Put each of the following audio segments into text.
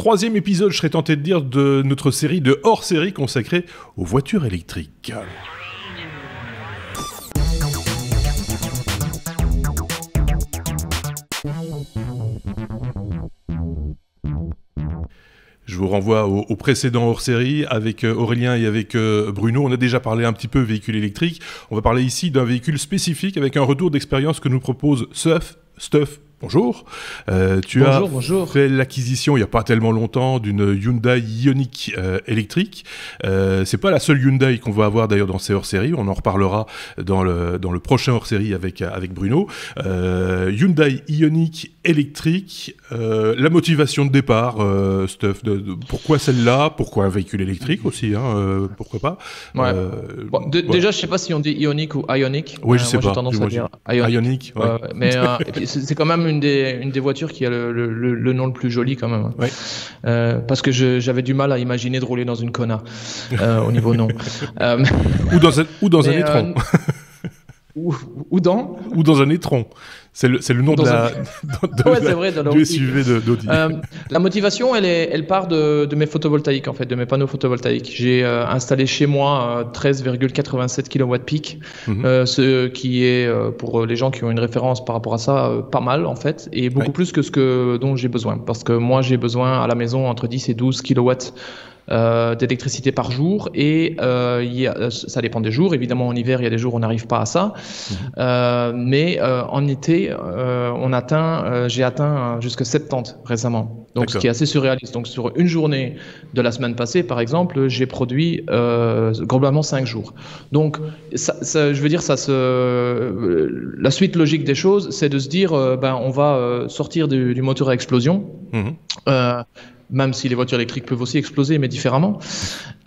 troisième épisode, je serais tenté de dire, de notre série de hors-série consacrée aux voitures électriques. Je vous renvoie au précédent hors-série avec Aurélien et avec Bruno. On a déjà parlé un petit peu véhicule électrique. On va parler ici d'un véhicule spécifique avec un retour d'expérience que nous propose Stuff. Bonjour. Bonjour. Fait l'acquisition il n'y a pas tellement longtemps d'une Hyundai Ioniq électrique. C'est pas la seule Hyundai qu'on va avoir d'ailleurs dans ces hors-séries. On en reparlera dans le prochain hors-série avec Bruno. Hyundai Ioniq électrique. La motivation de départ, Stuff. Pourquoi celle-là? Pourquoi un véhicule électrique aussi, pourquoi pas? Ouais. Déjà, je sais pas si on dit Ioniq ou Ioniq. Oui, je sais pas. J'ai tendance à dire Ioniq. Ouais. Mais et puis c'est quand même une des voitures qui a le nom le plus joli quand même. Ouais. Parce que j'avais du mal à imaginer de rouler dans une Kona au niveau nom. Ou dans un e-tron. Ou dans un e-tron. C'est le nom du SUV d'Audi. La motivation, elle part de mes photovoltaïques, en fait, de mes panneaux photovoltaïques. J'ai installé chez moi 13,87 kW peak, ce qui est, pour les gens qui ont une référence par rapport à ça, pas mal, en fait, et beaucoup plus que dont j'ai besoin. Parce que moi, j'ai besoin à la maison entre 10 et 12 kW d'électricité par jour et ça dépend des jours. Évidemment, en hiver, il y a des jours où on n'arrive pas à ça. Mais en été, j'ai atteint jusqu'à 70 récemment. Donc, ce qui est assez surréaliste. Donc, sur une journée de la semaine passée, par exemple, j'ai produit globalement 5 jours. Donc, je veux dire, la suite logique des choses, c'est de se dire, on va sortir du moteur à explosion. Même si les voitures électriques peuvent aussi exploser, mais différemment,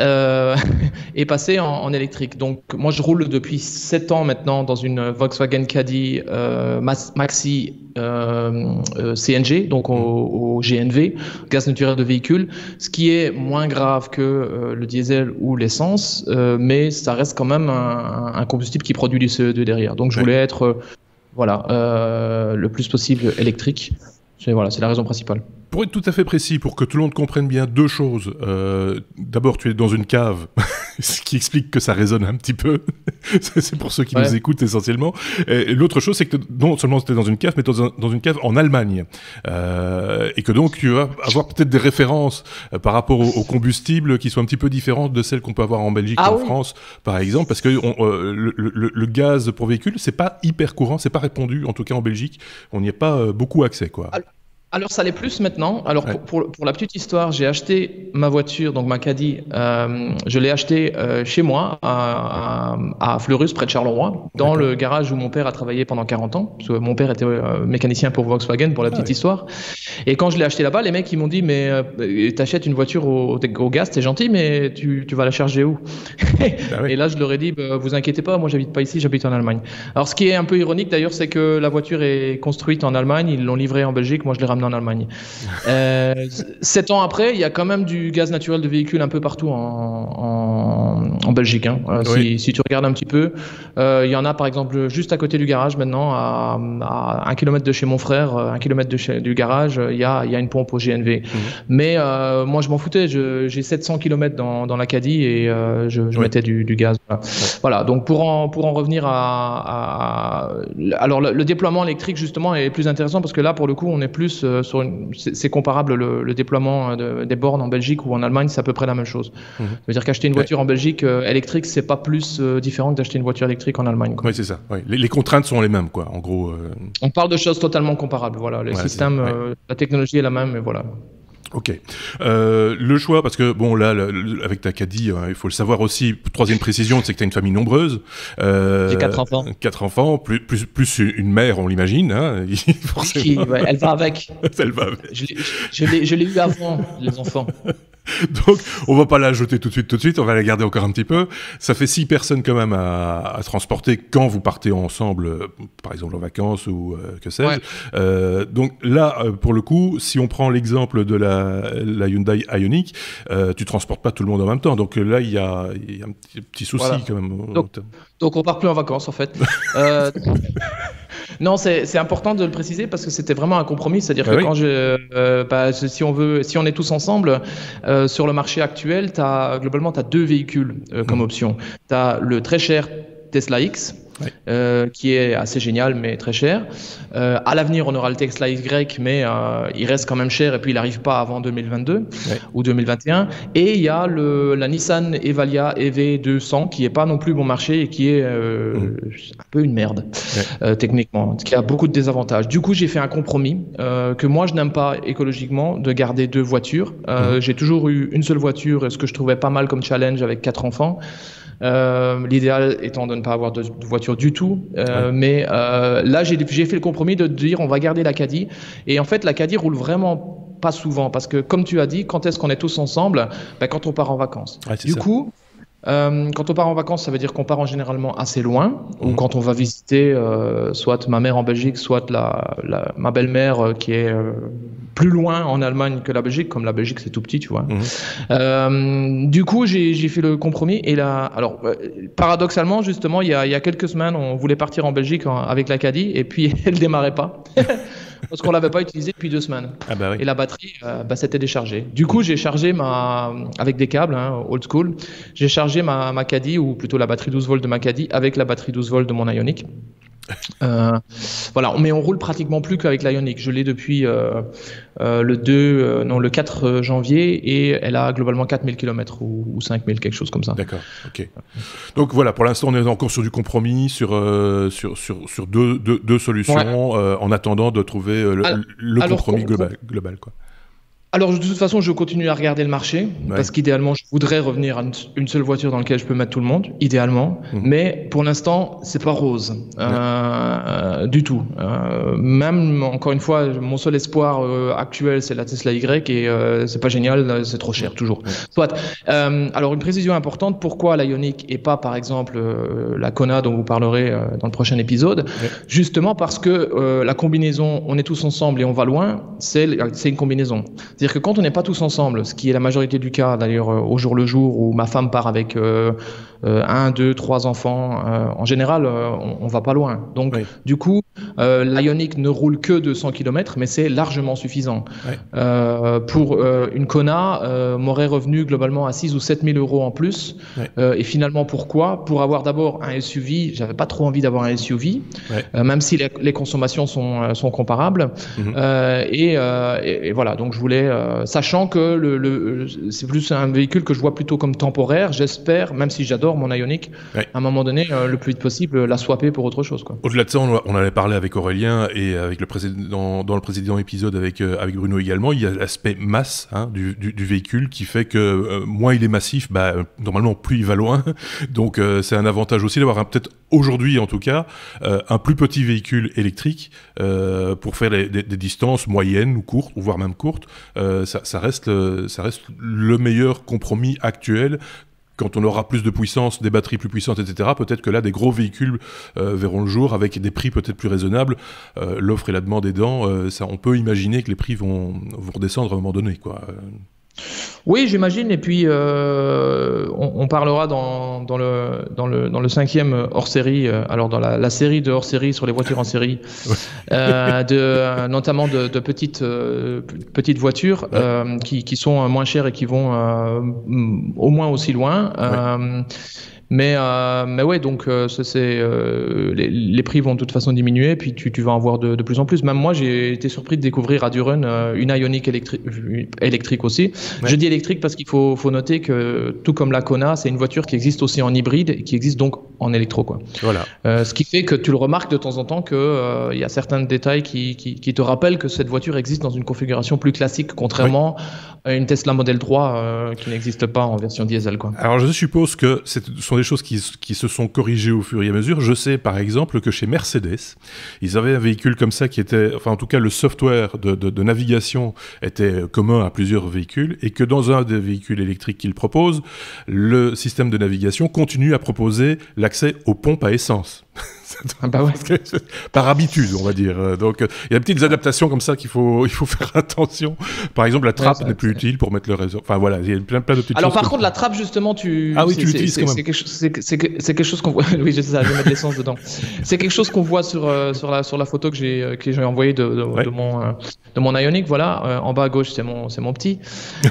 et passer en électrique. Donc, moi, je roule depuis 7 ans maintenant dans une Volkswagen Caddy Maxi CNG, donc au GNV, gaz naturel de véhicule, ce qui est moins grave que le diesel ou l'essence, mais ça reste quand même un combustible qui produit du CO2 derrière. Donc, je voulais être le plus possible électrique. C'est la raison principale. Pour être tout à fait précis, pour que tout le monde comprenne bien deux choses. D'abord, tu es dans une cave, ce qui explique que ça résonne un petit peu. C'est pour ceux qui nous écoutent essentiellement. Et l'autre chose, c'est que non seulement tu es dans une cave, mais dans une cave en Allemagne. Et que donc, tu vas avoir peut-être des références par rapport au combustible qui sont un petit peu différentes de celles qu'on peut avoir en Belgique ou en France, par exemple. Parce que le gaz pour véhicule, c'est pas hyper courant, c'est pas répandu, en tout cas en Belgique. On n'y a pas beaucoup accès, quoi. Alors ça l'est plus maintenant. Alors pour la petite histoire, j'ai acheté ma voiture, donc ma Caddy, je l'ai achetée chez moi à Fleurus, près de Charleroi, dans le garage où mon père a travaillé pendant 40 ans, parce que mon père était mécanicien pour Volkswagen, pour la petite histoire. Et quand je l'ai acheté là-bas, les mecs ils m'ont dit mais t'achètes une voiture au gaz, t'es gentil, mais tu vas la charger où? Et là je leur ai dit vous inquiétez pas, moi j'habite pas ici, j'habite en Allemagne. Alors ce qui est un peu ironique d'ailleurs, c'est que la voiture est construite en Allemagne, ils l'ont livrée en Belgique, moi je l'ai ramenée en Allemagne. 7 ans après, il y a quand même du gaz naturel de véhicule un peu partout en Belgique. Si tu regardes un petit peu, il y en a par exemple juste à côté du garage maintenant, à 1 km de chez mon frère, 1 km du garage, il y a une pompe au GNV. Mais moi je m'en foutais, j'ai 700 km dans la Caddy et je mettais du gaz. Voilà, donc pour en revenir alors le déploiement électrique justement est plus intéressant parce que là pour le coup on est plus c'est comparable le déploiement des bornes en Belgique ou en Allemagne, c'est à peu près la même chose. Ça veut dire qu'acheter une voiture en Belgique électrique, c'est pas plus différent que d'acheter une voiture électrique en Allemagne. Oui, c'est ça. Ouais. Les contraintes sont les mêmes, quoi. En gros. On parle de choses totalement comparables. Voilà, les systèmes, la technologie est la même, mais voilà. Ok. Le choix, parce que bon là, avec ta Caddy, il faut le savoir aussi. Troisième précision, c'est que tu as une famille nombreuse. J'ai 4 enfants. 4 enfants, plus une mère, on l'imagine. Hein, forcément. Oui, elle va avec. Elle va avec. Je l'ai eu avant, les enfants. Donc, on va pas la jeter tout de suite, on va la garder encore un petit peu. Ça fait 6 personnes quand même à transporter quand vous partez ensemble, par exemple en vacances ou que sais-je. Donc là, pour le coup, si on prend l'exemple de la Hyundai Ioniq, tu transportes pas tout le monde en même temps. Donc là, il y a un petit souci quand même. Donc on part plus en vacances en fait. Non, c'est important de le préciser parce que c'était vraiment un compromis. C'est-à-dire que quand si on est tous ensemble, sur le marché actuel, globalement, tu as deux véhicules comme option. Tu as le très cher Tesla X, qui est assez génial mais très cher. À l'avenir, on aura le Tesla Y, mais il reste quand même cher et puis il n'arrive pas avant 2022 ou 2021. Et il y a la Nissan Evalia EV200 qui n'est pas non plus bon marché et qui est un peu une merde techniquement, qui a beaucoup de désavantages. Du coup, j'ai fait un compromis que moi je n'aime pas écologiquement, de garder deux voitures. J'ai toujours eu une seule voiture, ce que je trouvais pas mal comme challenge avec 4 enfants. L'idéal étant de ne pas avoir de voiture du tout, mais là j'ai fait le compromis de dire on va garder la Caddy, et en fait la Caddy roule vraiment pas souvent parce que comme tu as dit, quand est-ce qu'on est tous ensemble? Quand on part en vacances. Du coup, quand on part en vacances, ça veut dire qu'on part généralement assez loin, ou quand on va visiter soit ma mère en Belgique, soit ma belle-mère qui est plus loin en Allemagne que la Belgique, comme la Belgique c'est tout petit, tu vois. Du coup, j'ai fait le compromis, et là, alors paradoxalement, justement, il y a quelques semaines, on voulait partir en Belgique avec la Caddy, et puis elle démarrait pas. Parce qu'on l'avait pas utilisée depuis 2 semaines. Et la batterie s'était déchargée. Du coup, j'ai chargé avec des câbles, old school, j'ai chargé ma Caddy, ou plutôt la batterie 12 volts de ma Caddy avec la batterie 12 volts de mon Ioniq. Voilà, mais on roule pratiquement plus qu'avec l'Ioniq. Je l'ai depuis le 4 janvier, et elle a globalement 4000 km ou 5000, quelque chose comme ça. D'accord, ok. Donc voilà, pour l'instant on est encore sur du compromis, sur deux solutions, en attendant de trouver le compromis global, quoi. Alors, de toute façon, je continue à regarder le marché, parce qu'idéalement, je voudrais revenir à une seule voiture dans laquelle je peux mettre tout le monde, idéalement. Mais pour l'instant, c'est pas rose du tout. Même, encore une fois, mon seul espoir actuel, c'est la Tesla Y, et c'est pas génial, c'est trop cher, toujours. Soit. Alors, une précision importante, pourquoi la Ioniq et pas, par exemple, la Kona, dont vous parlerez dans le prochain épisode? Justement parce que la combinaison, on est tous ensemble et on va loin, c'est une combinaison. C'est-à-dire que quand on n'est pas tous ensemble, ce qui est la majorité du cas d'ailleurs au jour le jour, où ma femme part avec 1, 2, 3 enfants, en général, on va pas loin. Donc, du coup, l'Ioniq ne roule que de 100 km, mais c'est largement suffisant. Pour une Kona, m'aurait revenu globalement à 6 ou 7 000 euros en plus. Et finalement, pourquoi? Pour avoir d'abord un SUV, j'avais pas trop envie d'avoir un SUV, même si les consommations sont comparables. Et voilà, donc je voulais, sachant que c'est plus un véhicule que je vois plutôt comme temporaire, j'espère, même si j'adore mon Ioniq, à un moment donné, le plus vite possible, la swapper pour autre chose, quoi. Au-delà de ça, on avait parlé avec Aurélien et avec dans le précédent épisode avec Bruno également, il y a l'aspect masse du véhicule qui fait que moins il est massif, normalement plus il va loin. Donc c'est un avantage aussi d'avoir peut-être aujourd'hui en tout cas un plus petit véhicule électrique pour faire des distances moyennes ou courtes, ou voire même courtes. Ça reste le meilleur compromis actuel. Quand on aura plus de puissance, des batteries plus puissantes, etc., peut-être que là, des gros véhicules verront le jour avec des prix peut-être plus raisonnables. L'offre et la demande aidant, on peut imaginer que les prix vont redescendre à un moment donné, quoi. Oui, j'imagine. Et puis, on parlera dans le 5e hors-série, alors dans la série de hors-série sur les voitures en série, notamment de petites voitures qui sont moins chères et qui vont au moins aussi loin. Mais ouais, donc les prix vont de toute façon diminuer, puis tu vas en voir de plus en plus. Même moi, j'ai été surpris de découvrir à Duren une Ioniq électrique aussi. Je dis électrique parce qu'il faut noter que, tout comme la Kona, c'est une voiture qui existe aussi en hybride et qui existe donc en électro, quoi. Voilà. Ce qui fait que tu le remarques de temps en temps que y a certains détails qui te rappellent que cette voiture existe dans une configuration plus classique, contrairement à une Tesla Model 3 qui n'existe pas en version diesel, quoi. Alors je suppose que ce sont des choses qui se sont corrigées au fur et à mesure. Je sais par exemple que chez Mercedes, ils avaient un véhicule comme ça qui était, enfin en tout cas le software de navigation était commun à plusieurs véhicules, et que dans un des véhicules électriques qu'ils proposent, le système de navigation continue à proposer l'accès aux pompes à essence. Bah ouais. Par habitude, on va dire. Donc, il y a des petites adaptations comme ça qu'il faut faire attention. Par exemple, la trappe n'est plus utile pour mettre le réseau. Enfin voilà, il y a plein de petites choses. Alors par contre, la trappe justement, tu l'utilises quand même. C'est quelque chose qu'on voit. Oui, je sais ça, je vais mettre l'essence dedans. C'est quelque chose qu'on voit sur la photo que j'ai envoyée de mon Ioniq. Voilà, en bas à gauche, c'est mon petit.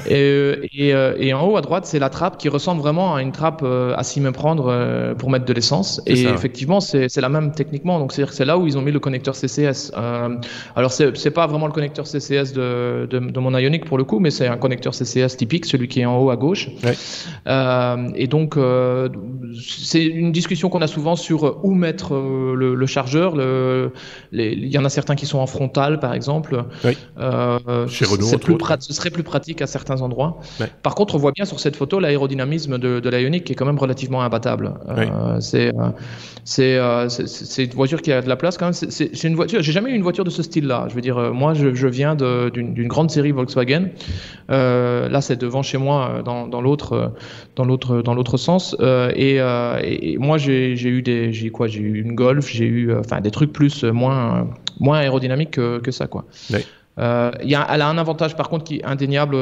Et en haut à droite, c'est la trappe qui ressemble vraiment à une trappe à s'y me prendre pour mettre de l'essence. Et effectivement, c'est la même techniquement. Donc c'est-à-dire que c'est là où ils ont mis le connecteur CCS. Alors c'est pas vraiment le connecteur CCS de mon Ioniq pour le coup, mais c'est un connecteur CCS typique, celui qui est en haut à gauche. Ouais. Et donc c'est une discussion qu'on a souvent sur où mettre le chargeur. Il y en a certains qui sont en frontal, par exemple. Oui. Chez Renault, ce serait plus pratique à certains endroits. Ouais. Par contre, on voit bien sur cette photo l'aérodynamisme de l'Ioniq qui est quand même relativement imbattable. C'est une voiture qui a de la place quand même. C'est une voiture. J'ai jamais eu une voiture de ce style-là. Je veux dire, moi, je viens d'une grande série Volkswagen. Là, c'est devant chez moi, dans l'autre sens. Et moi, j'ai eu une Golf. J'ai eu, des trucs moins aérodynamiques que ça, quoi. Ouais. Elle a un avantage par contre qui est indéniable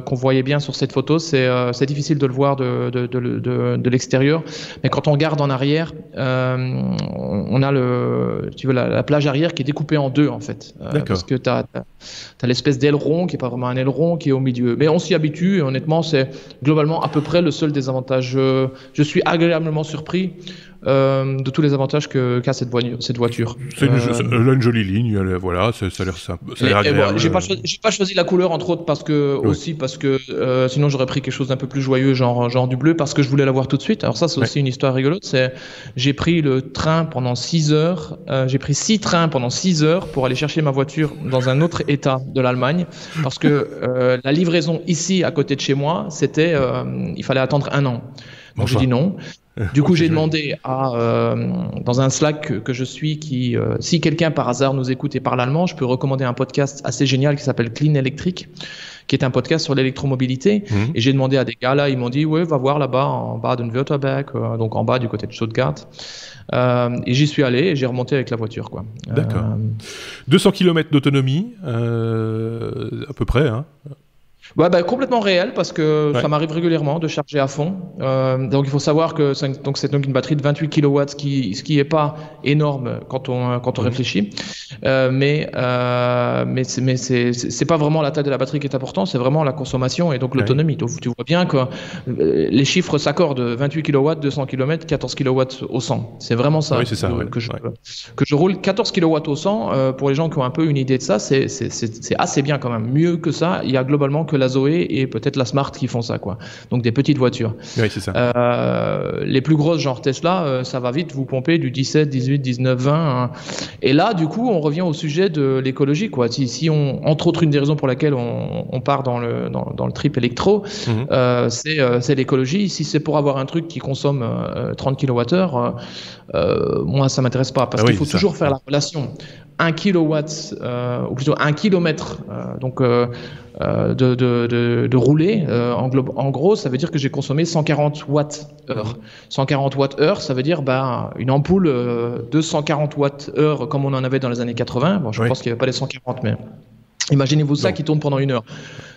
qu'on voyait bien sur cette photo, c'est difficile de le voir de l'extérieur, mais quand on regarde en arrière, on a la plage arrière qui est découpée en deux en fait, parce que t'as l'espèce d'aileron qui est pas vraiment un aileron qui est au milieu, mais on s'y habitue et honnêtement c'est globalement à peu près le seul désavantage. Je suis agréablement surpris de tous les avantages qu'a cette voiture. Elle a une jolie ligne, voilà, ça a l'air simple. Bon, j'ai pas choisi la couleur entre autres parce que sinon j'aurais pris quelque chose d'un peu plus joyeux, genre du bleu, parce que je voulais l'avoir tout de suite. Alors ça c'est aussi une histoire rigolote. J'ai pris le train pendant 6 heures. J'ai pris 6 trains pendant 6 heures pour aller chercher ma voiture dans un autre état de l'Allemagne parce que la livraison ici à côté de chez moi, il fallait attendre 1 an. Donc j'ai dit non. Du coup, j'ai demandé dans un Slack que je suis, si quelqu'un par hasard nous écoute et parle allemand, je peux recommander un podcast assez génial qui s'appelle Clean Electric, qui est un podcast sur l'électromobilité. Et j'ai demandé à des gars là, ils m'ont dit ouais, va voir là-bas en Baden-Württemberg, donc en bas du côté de Stuttgart. Et j'y suis allé et j'ai remonté avec la voiture, quoi. D'accord. 200 km d'autonomie, à peu près, hein. Ouais, complètement réel parce que ça m'arrive régulièrement de charger à fond. Donc il faut savoir que c'est donc une batterie de 28 kW, ce qui est pas énorme quand on réfléchit. Mais c'est pas vraiment la taille de la batterie qui est importante, c'est vraiment la consommation et donc l'autonomie. Donc tu vois bien que les chiffres s'accordent: 28 kW, 200 km, 14 kW au 100. C'est vraiment ça, que je roule. 14 kW au 100, pour les gens qui ont un peu une idée de ça, c'est assez bien quand même. Mieux que ça, il y a globalement que la Zoé et peut-être la Smart qui font ça, quoi. Donc des petites voitures. Oui, c'est ça. Les plus grosses, genre Tesla, ça va vite, vous pompez du 17, 18, 19, 20. Hein. Et là, du coup, on revient au sujet de l'écologie, quoi. Si entre autres, une des raisons pour laquelle on part dans le trip électro, c'est l'écologie. Si c'est pour avoir un truc qui consomme 30 kWh, moi, ça m'intéresse pas parce qu'il faut toujours faire la relation. 1 kW, ou plutôt 1 km, de rouler, en gros, ça veut dire que j'ai consommé 140 Wh. 140 Wh, ça veut dire une ampoule de 140 Wh comme on en avait dans les années 80. Bon, je pense qu'il n'y avait pas les 140, mais imaginez-vous ça qui tourne pendant 1 heure.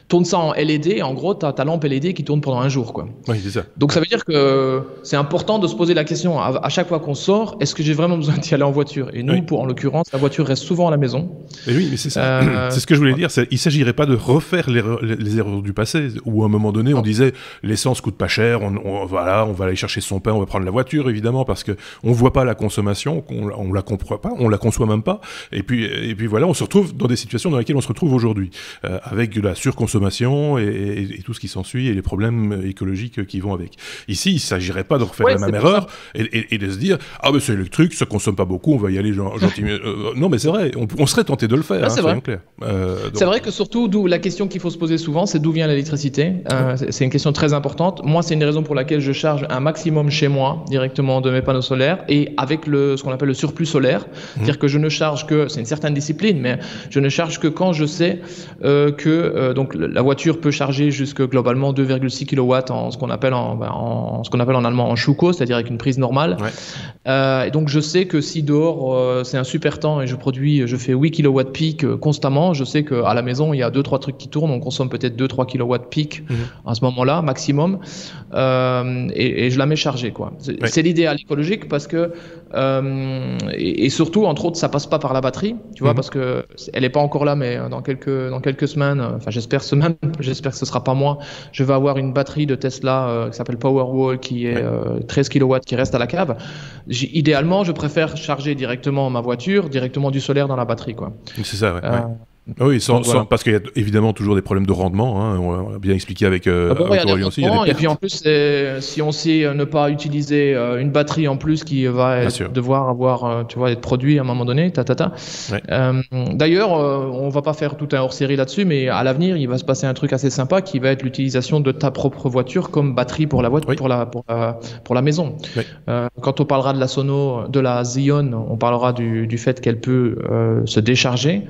Tourne ça en LED, en gros, tu as ta lampe LED qui tourne pendant 1 jour, quoi. Oui, c'est ça. Donc ça veut dire que c'est important de se poser la question à chaque fois qu'on sort, est-ce que j'ai vraiment besoin d'y aller en voiture? Et nous, en l'occurrence, la voiture reste souvent à la maison. Mais oui, mais c'est ça. C'est ce que je voulais dire. Il ne s'agirait pas de refaire les erreurs du passé, où à un moment donné, on disait l'essence coûte pas cher, on va aller chercher son pain, on va prendre la voiture, évidemment, parce qu'on ne voit pas la consommation, on la comprend pas, on la conçoit même pas. Et puis voilà, on se retrouve dans des situations dans lesquelles on se retrouve aujourd'hui, avec de la surconsommation et tout ce qui s'ensuit et les problèmes écologiques qui vont avec. Ici, il ne s'agirait pas de refaire la même erreur et de se dire « Ah, mais c'est électrique, ça ne consomme pas beaucoup, on va y aller gentiment. » Non, mais c'est vrai, on serait tenté de le faire, soyons clairs. C'est vrai que surtout, d'où la question qu'il faut se poser souvent, c'est d'où vient l'électricité. C'est une question très importante. Moi, c'est une raison pour laquelle je charge un maximum chez moi, directement de mes panneaux solaires, et avec ce qu'on appelle le surplus solaire. C'est-à-dire que je ne charge que, c'est une certaine discipline, mais je ne charge que quand je sais que donc la voiture peut charger jusque globalement 2,6 kW en ce qu'on appelle en allemand en Schuko, c'est-à-dire avec une prise normale. Et donc je sais que si dehors c'est un super temps et je fais 8 kW pic constamment, je sais qu'à la maison il y a 2-3 trucs qui tournent, on consomme peut-être 2-3 kW pic à ce moment-là maximum, et je la mets chargée, quoi. C'est l'idéal écologique parce que et surtout entre autres ça passe pas par la batterie, tu vois, parce que elle est pas encore là, mais dans quelques semaines, enfin j'espère que ce sera pas moi, je vais avoir une batterie de Tesla qui s'appelle Powerwall qui est 13 kW qui reste à la cave. Idéalement je préfère charger directement ma voiture directement du solaire dans la batterie, quoi. C'est ça, oui, parce qu'il y a évidemment toujours des problèmes de rendement, hein, on l'a bien expliqué avec Aurélien aussi. Et puis en plus, si on sait ne pas utiliser une batterie en plus qui va devoir avoir, tu vois, être produit à un moment donné, D'ailleurs, on va pas faire tout un hors-série là-dessus, mais à l'avenir, il va se passer un truc assez sympa qui va être l'utilisation de ta propre voiture comme batterie pour la voiture, pour la maison. Quand on parlera de la Sono, de la Xeon, on parlera du fait qu'elle peut se décharger.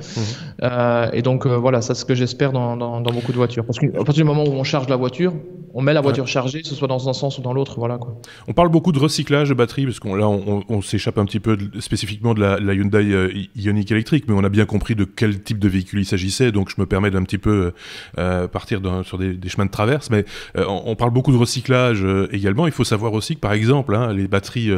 Et donc voilà, c'est ce que j'espère dans beaucoup de voitures. Parce qu'à partir du moment où on charge la voiture, on met la voiture chargée, que ce soit dans un sens ou dans l'autre, voilà, quoi. On parle beaucoup de recyclage de batteries, parce qu'on s'échappe un petit peu spécifiquement de la Hyundai Ioniq électrique, mais on a bien compris de quel type de véhicule il s'agissait, donc je me permets d'un petit peu partir sur des chemins de traverse, mais on parle beaucoup de recyclage également. Il faut savoir aussi que, par exemple, les batteries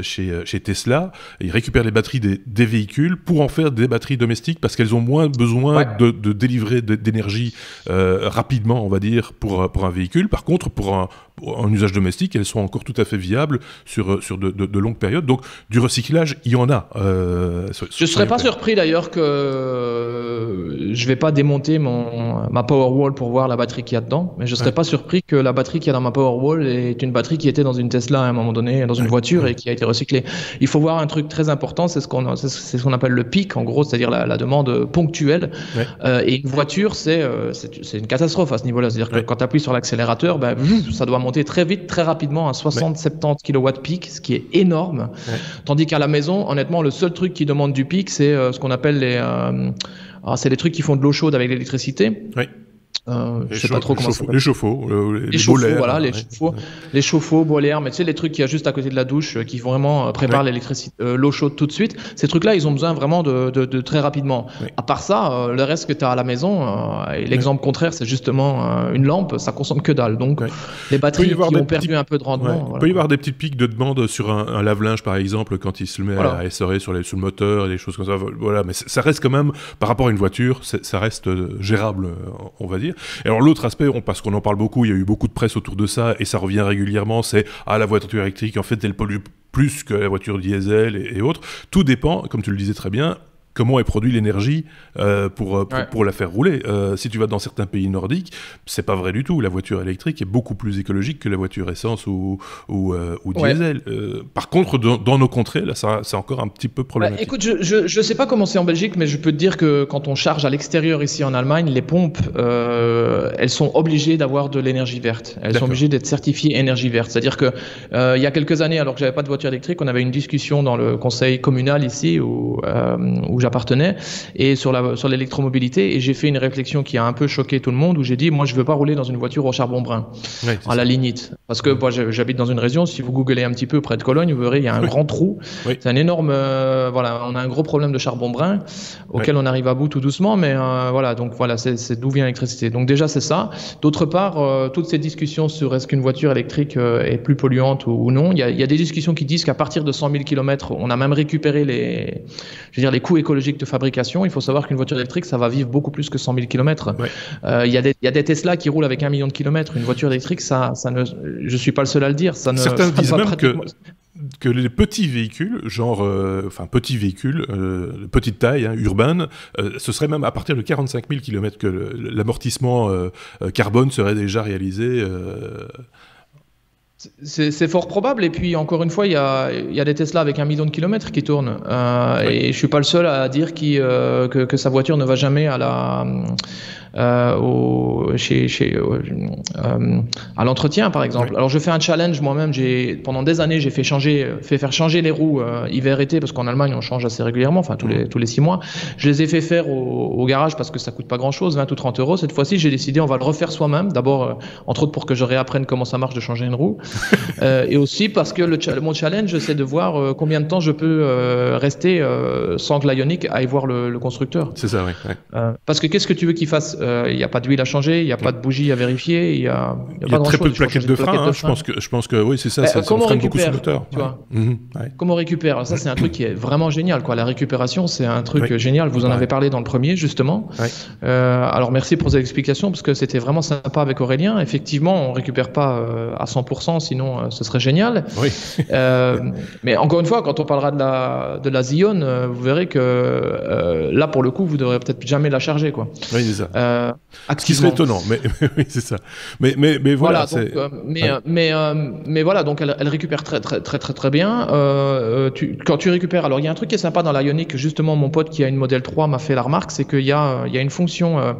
chez Tesla, ils récupèrent les batteries des véhicules pour en faire des batteries domestiques, parce qu'elles ont moins besoin de délivrer d'énergie rapidement, on va dire, pour un véhicule. Par contre, pour un usage domestique, elles sont encore tout à fait viables sur de longues périodes. Donc, du recyclage, il y en a. Je ne serais pas surpris d'ailleurs que je ne vais pas démonter ma Powerwall pour voir la batterie qu'il y a dedans, mais je ne serais pas surpris que la batterie qu'il y a dans ma Powerwall est une batterie qui était dans une Tesla à un moment donné, dans une voiture, et qui a été recyclée. Il faut voir un truc très important, c'est ce qu'on appelle le pic, en gros, c'est-à-dire la demande ponctuelle. Et une voiture, c'est une catastrophe à ce niveau-là. C'est-à-dire que quand tu appuies sur l'accélérateur, ça doit monter très vite, très rapidement à 60-70 kW pic, ce qui est énorme. Tandis qu'à la maison, honnêtement, le seul truc qui demande du pic, c'est ce qu'on appelle c'est les trucs qui font de l'eau chaude avec l'électricité. Je sais pas trop comment ça s'appelle. Les chauffe-eau, les chauffe-eau, voilà, les chauffe-eau, boilers, mais tu sais, les trucs qu'il y a juste à côté de la douche qui vraiment préparent l'électricité, l'eau chaude tout de suite. Ces trucs-là, ils ont besoin vraiment de très rapidement. À part ça, le reste que tu as à la maison, et l'exemple contraire, c'est justement une lampe, ça consomme que dalle. Donc, les batteries qui ont perdu un peu de rendement. Il peut y avoir des petites pics de demande sur un lave-linge, par exemple, quand il se met à essorer sur le moteur et des choses comme ça. Voilà, mais ça reste quand même, par rapport à une voiture, ça reste gérable, on va dire. Et alors l'autre aspect, parce qu'on en parle beaucoup, il y a eu beaucoup de presse autour de ça et ça revient régulièrement, c'est la voiture électrique, en fait, elle pollue plus que la voiture diesel et autres. Tout dépend, comme tu le disais très bien, comment est produite l'énergie pour la faire rouler. Si tu vas dans certains pays nordiques, c'est pas vrai du tout. La voiture électrique est beaucoup plus écologique que la voiture essence ou diesel. Par contre, dans nos contrées, là, c'est encore un petit peu problématique. Écoute, je sais pas comment c'est en Belgique, mais je peux te dire que quand on charge à l'extérieur ici en Allemagne, les pompes, elles sont obligées d'avoir de l'énergie verte. Elles sont obligées d'être certifiées énergie verte. C'est-à-dire que il y a quelques années, alors que j'avais pas de voiture électrique, on avait une discussion dans le conseil communal ici où j'appartenais, et sur l'électromobilité, et j'ai fait une réflexion qui a un peu choqué tout le monde, où j'ai dit, moi je veux pas rouler dans une voiture au charbon brun, à la lignite, parce que moi j'habite dans une région, si vous googlez un petit peu près de Cologne, vous verrez, il y a un grand trou, c'est un énorme, on a un gros problème de charbon brun, auquel on arrive à bout tout doucement, mais c'est d'où vient l'électricité. Donc déjà c'est ça. D'autre part, toutes ces discussions sur est-ce qu'une voiture électrique est plus polluante ou non, il y a des discussions qui disent qu'à partir de 100 000 km, on a même récupéré les coûts écologique de fabrication. Il faut savoir qu'une voiture électrique, ça va vivre beaucoup plus que 100 000 km. Il y a des Tesla qui roulent avec 1 million de kilomètres. Une voiture électrique, je suis pas le seul à le dire. Certains disent même que les petits véhicules, de petite taille, urbaine, ce serait même à partir de 45 000 km que l'amortissement carbone serait déjà réalisé. C'est fort probable, et puis encore une fois, il y a des Tesla avec 1 million de kilomètres qui tournent, et je suis pas le seul à dire que sa voiture ne va jamais à à l'entretien, par exemple. Alors, je fais un challenge moi-même. Pendant des années, j'ai fait faire changer les roues hiver-été, parce qu'en Allemagne, on change assez régulièrement, enfin tous les 6 mois. Je les ai fait faire au garage parce que ça coûte pas grand-chose, 20 ou 30 euros. Cette fois-ci, j'ai décidé, on va le refaire soi-même. D'abord, entre autres, pour que je réapprenne comment ça marche de changer une roue. Et aussi parce que mon challenge, c'est de voir combien de temps je peux rester sans que l'Ioniq aille voir le constructeur. C'est ça, oui. Parce que qu'est-ce que tu veux qu'il fasse? Il n'y a pas d'huile à changer, il n'y a pas de bougie à vérifier, il y a très peu de plaquettes de frein. Je pense que oui, c'est ça. Ça freine beaucoup sur moteur. Comment on récupère? Alors ça, c'est un truc qui est vraiment génial, quoi. La récupération, c'est un truc génial. Vous en avez parlé dans le premier, justement. Alors merci pour ces explications, parce que c'était vraiment sympa avec Aurélien. Effectivement, on récupère pas à 100%, sinon ce serait génial. Oui. Mais encore une fois, quand on parlera de la Xeon, vous verrez que là, pour le coup, vous devrez peut-être jamais la charger, quoi. Oui, c'est ça. Ce qui serait étonnant, mais oui, c'est ça. Mais voilà. Mais voilà, donc elle récupère très bien. Quand tu récupères, alors il y a un truc qui est sympa dans l'Ioniq, justement, mon pote qui a une Model 3 m'a fait la remarque, c'est qu'il y a une fonction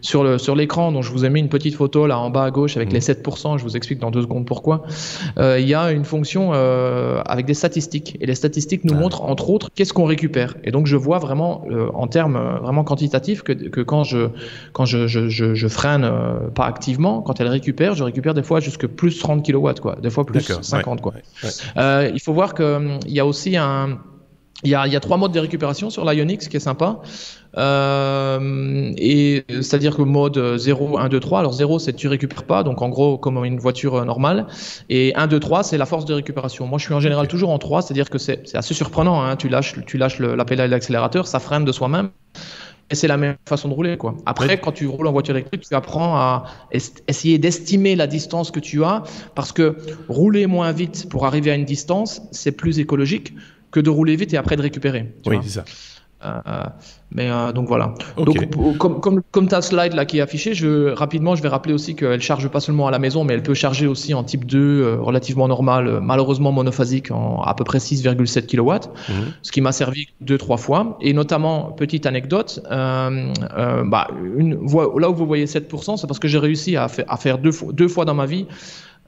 sur l'écran, dont je vous ai mis une petite photo là en bas à gauche avec les 7%, je vous explique dans 2 secondes pourquoi. Il y a une fonction avec des statistiques, et les statistiques nous montrent entre autres qu'est-ce qu'on récupère, et donc je vois vraiment en termes vraiment quantitatifs que quand je freine pas activement, quand elle récupère, je récupère des fois jusque plus 30 kW, quoi, des fois plus 50, quoi. Il faut voir qu'il y a aussi il y a 3 modes de récupération sur l'Ioniq, ce qui est sympa. Et c'est-à-dire que mode 0, 1, 2, 3. Alors 0, c'est tu récupères pas, donc en gros comme une voiture normale. Et 1, 2, 3, c'est la force de récupération. Moi, je suis en général toujours en 3, c'est-à-dire que c'est assez surprenant, hein. Tu lâches la pédale et l'accélérateur, ça freine de soi-même. Et c'est la meilleure façon de rouler, quoi. Après, quand tu roules en voiture électrique, tu apprends à essayer d'estimer la distance que tu as, parce que rouler moins vite pour arriver à une distance, c'est plus écologique que de rouler vite et après de récupérer. Oui, c'est ça. Donc voilà. Okay. Donc comme ta slide là qui est affichée, rapidement je vais rappeler aussi qu'elle charge pas seulement à la maison, mais elle peut charger aussi en type 2 relativement normal, malheureusement monophasique en à peu près 6,7 kW, ce qui m'a servi 2-3 fois. Et notamment, petite anecdote, là où vous voyez 7%, c'est parce que j'ai réussi à faire deux fois dans ma vie.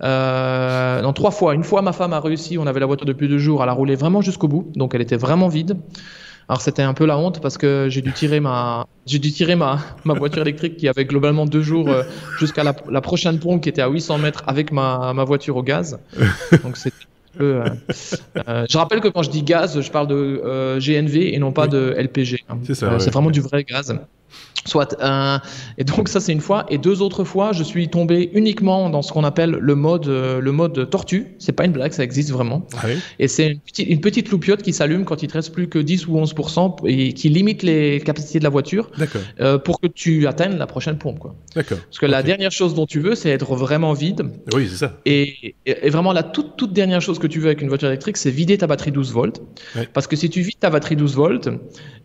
Non, 3 fois. Une fois, ma femme a réussi, on avait la voiture depuis 2 jours, à la rouler vraiment jusqu'au bout, donc elle était vraiment vide. Alors c'était un peu la honte parce que j'ai dû tirer ma voiture électrique qui avait globalement 2 jours jusqu'à la prochaine pompe qui était à 800 mètres avec ma voiture au gaz. Donc c'était un peu, je rappelle que quand je dis gaz, je parle de GNV et non pas de LPG. Hein. C'est ça. C'est vraiment du vrai gaz. Soit et donc ça c'est une fois, et 2 autres fois je suis tombé uniquement dans ce qu'on appelle le mode tortue. C'est pas une blague, ça existe vraiment. Et c'est une petite loupiote qui s'allume quand il te reste plus que 10 ou 11% et qui limite les capacités de la voiture pour que tu atteignes la prochaine pompe, quoi. D'accord. Parce que la dernière chose dont tu veux, c'est être vraiment vide. Oui, c'est ça. Et vraiment la toute dernière chose que tu veux avec une voiture électrique, c'est vider ta batterie 12 volts. Parce que si tu vides ta batterie 12 volts,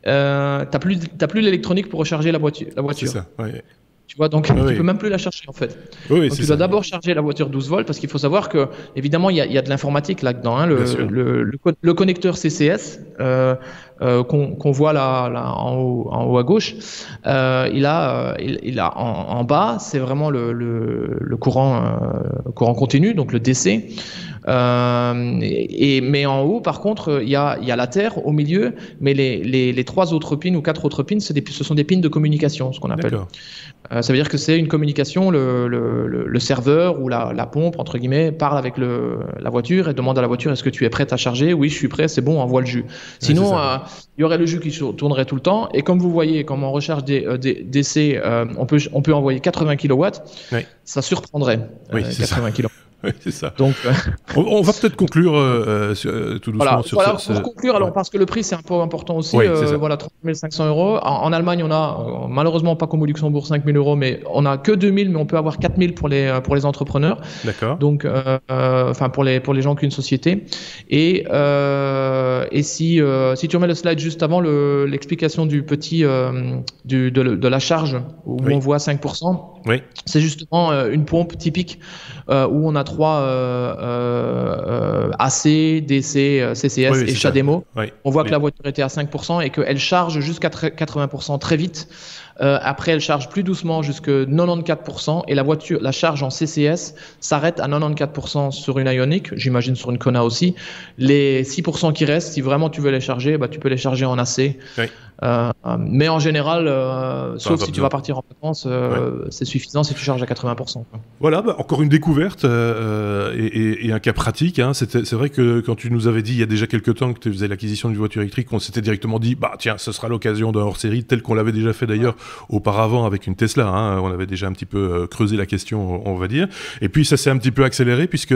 t'as plus l'électronique pour recharger la voiture. C'est ça, Tu vois, donc tu peux même plus la chercher en fait. Donc tu dois d'abord charger la voiture 12 volts parce qu'il faut savoir que évidemment il y a de l'informatique là-dedans. Hein, le connecteur CCS qu'on voit là en haut à gauche, il a en bas, c'est vraiment le courant continu, donc le DC. Mais en haut, par contre, il y a la terre au milieu, mais les 3 autres pins ou 4 autres pins, ce sont des pins de communication, ce qu'on appelle. Ça veut dire que c'est une communication, le serveur ou la pompe, entre guillemets, parle avec la voiture et demande à la voiture: est-ce que tu es prête à charger? Oui, je suis prêt, c'est bon, envoie le jus. Sinon, il y aurait le jus qui tournerait tout le temps. Et comme vous voyez, comme on recharge des DC, on peut envoyer 80 kW. Ça surprendrait 80 kW. Oui, c'est ça. Donc, on va peut-être conclure tout doucement sur ça. Pour conclure, alors, parce que le prix c'est un peu important aussi. Voilà, 30 500 €. En Allemagne, on a malheureusement pas comme au Luxembourg 5 000 €, mais on a que 2 000, mais on peut avoir 4 000 pour les entrepreneurs. D'accord. Donc, pour les gens qui ont une société. Et si tu remets le slide juste avant l'explication du petit de la charge où on voit 5%. C'est justement une pompe typique où on a 3 AC, DC, CCS et CHAdeMO. On voit que la voiture était à 5% et qu'elle charge jusqu'à 80% très vite. Après, elle charge plus doucement jusqu'à 94% et la charge en CCS s'arrête à 94% sur une Ioniq, j'imagine sur une Kona aussi. Les 6% qui restent, si vraiment tu veux les charger, tu peux les charger en AC. Oui. Mais en général, sauf si tu vas partir en vacances, c'est suffisant si tu charges à 80%. Voilà, encore une découverte et un cas pratique. Hein. C'est vrai que quand tu nous avais dit il y a déjà quelques temps que tu faisais l'acquisition d'une voiture électrique, on s'était directement dit tiens, ce sera l'occasion d'un hors-série tel qu'on l'avait déjà fait d'ailleurs auparavant avec une Tesla. Hein. On avait déjà un petit peu creusé la question, on va dire. Et puis ça s'est un petit peu accéléré puisque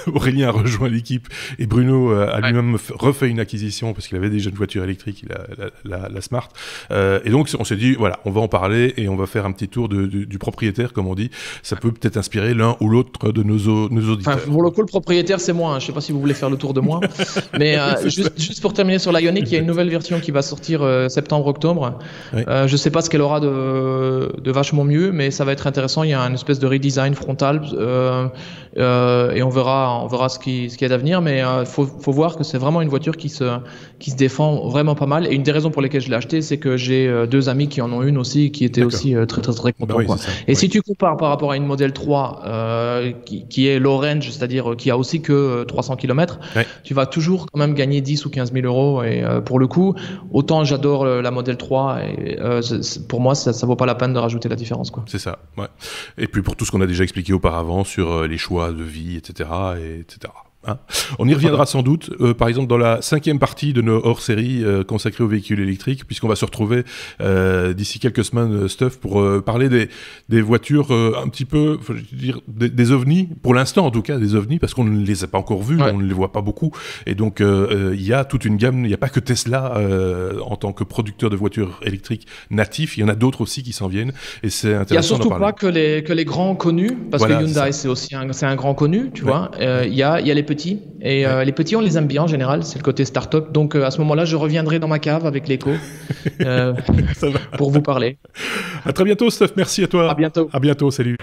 Aurélien a rejoint l'équipe et Bruno a lui-même refait une acquisition parce qu'il avait déjà une voiture électrique, la Smart. Et donc on s'est dit voilà, on va en parler et on va faire un petit tour du propriétaire, comme on dit. Ça peut peut-être inspirer l'un ou l'autre de nos auditeurs. Pour le coup, le propriétaire, c'est moi. Je ne sais pas si vous voulez faire le tour de moi. Mais juste pour terminer sur l'Ioniq, il y a une nouvelle version qui va sortir septembre-octobre. Oui. Je ne sais pas ce qu'elle aura de vachement mieux, mais ça va être intéressant. Il y a une espèce de redesign frontal et on verra ce qui est à venir. Mais faut voir que c'est vraiment une voiture qui se défend vraiment pas mal. Et une des raisons pour lesquelles je l'ai achetée, c'est que j'ai 2 amis qui en ont une aussi, qui étaient aussi très très très contents. Et si tu compares par rapport à une Model 3 qui est low range, c'est-à-dire qui a aussi que 300 km, tu vas toujours quand même gagner 10 ou 15 000 euros. Et pour le coup, autant j'adore la Model 3, et pour moi, ça vaut pas la peine de rajouter la différence. C'est ça, ouais. Et puis pour tout ce qu'on a déjà expliqué auparavant sur les choix de vie, etc. Hein. On y reviendra sans doute, par exemple dans la 5e partie de nos hors-séries consacrées aux véhicules électriques, puisqu'on va se retrouver d'ici quelques semaines, Stuff, pour parler des voitures un petit peu, faut dire, des ovnis, pour l'instant en tout cas, des ovnis, parce qu'on ne les a pas encore vus, on ne les voit pas beaucoup, et donc il y a toute une gamme, il n'y a pas que Tesla en tant que producteur de voitures électriques natifs, il y en a d'autres aussi qui s'en viennent, et c'est intéressant d'en parler. Il n'y a surtout pas que les grands connus, parce que Hyundai c'est aussi un grand connu, tu vois, il y a les petits, et les petits on les aime bien en général, c'est le côté start-up, donc à ce moment-là je reviendrai dans ma cave avec l'écho pour vous parler. À très bientôt Steph, merci à toi. À bientôt. À bientôt, salut.